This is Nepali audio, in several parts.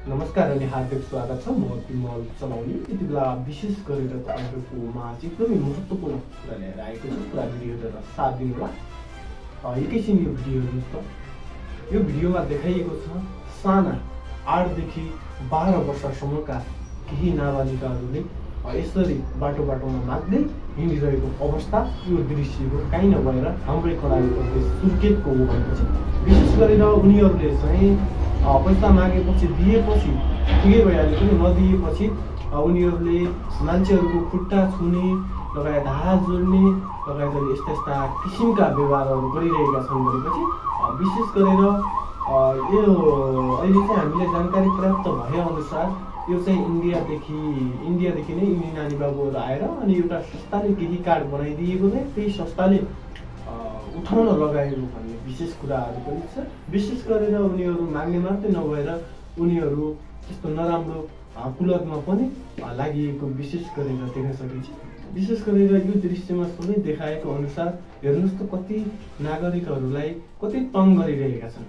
नमस्कार अनि हार्दिक स्वागत छ। म विमल चलाउने। यति बेला विशेष गरेर तपाईँहरूको माझ एकदमै महत्त्वपूर्ण कुरा लिएर आएको छु। पुरा भिडियो हेरेर साथ दिनु होला। एकैछिन यो भिडियो हेर्नुहोस् त। यो भिडियोमा देखाइएको छ साना 8 देखि 12 वर्षसम्मका केही नाबालिकाहरूले यसरी बाटोमा माग्दै हिँडिरहेको अवस्था। यो दृश्य हो काहीँ नभएर हाम्रै कर्णाली प्रदेश सुर्खेतको हो भनेपछि विशेष गरेर उनीहरूले चाहिँ पैसा मागेपछि दिएपछि ठिकै भइहाल्यो पनि नदिएपछि उनीहरूले मान्छेहरूको खुट्टा छुने लगायत हात जोड्ने लगायत यस्ता किसिमका व्यवहारहरू गरिरहेका छन् भनेपछि विशेष गरेर यो अहिले चाहिँ हामीले जानकारी प्राप्त भएअनुसार यो चाहिँ इन्डियादेखि नै यिनी नानी बाबुहरू आएर अनि एउटा संस्थाले केही कार्ड बनाइदिएको चाहिँ त्यही संस्थाले उठाउन लगाएको भन्ने विशेष कुराहरू पनि छ। विशेष गरेर उनीहरू माग्ने मात्रै नभएर उनीहरू त्यस्तो नराम्रो कुलतमा पनि लागि विशेष गरेर देख्न सकिन्छ। विशेष गरेर यो दृश्यमा सबै देखाएको अनुसार हेर्नुहोस् त कति नागरिकहरूलाई कति तङ गरिरहेका छन्।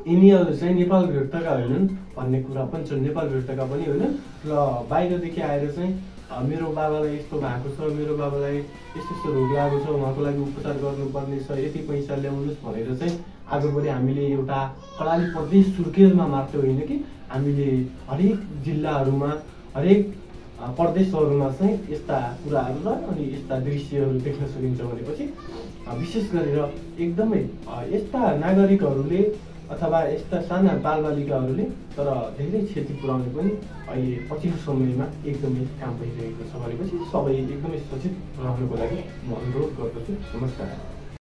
यिनीहरू चाहिँ नेपाल भित्रका होइनन् भन्ने कुरा पनि छ। नेपाल भित्रका पनि होइनन् र बाहिरदेखि आएर चाहिँ मेरो बाबालाई यस्तो भएको छ, मेरो बाबालाई यस्तो रोग लागेको छ, उहाँको लागि उपचार गर्नुपर्ने छ, यति पैसा ल्याउनुहोस् भनेर चाहिँ आजभोलि हामीले एउटा कर्णाली प्रदेश सुर्खेतमा मात्र होइन कि हामीले हरेक जिल्लाहरूमा हरेक प्रदेशहरूमा चाहिँ यस्ता कुराहरूलाई अनि यस्ता दृश्यहरू देख्न सकिन्छ भनेपछि विशेष गरेर एकदमै यस्ता नागरिकहरूले अथवा यस्ता साना बालबालिकाहरूले तर धेरै क्षति पुर्याउने पनि अहिले पछिल्लो समयमा एकदमै काम भइरहेको छ भनेपछि सबै एकदमै सचेत रहनुको लागि म अनुरोध गर्दछु। नमस्कार।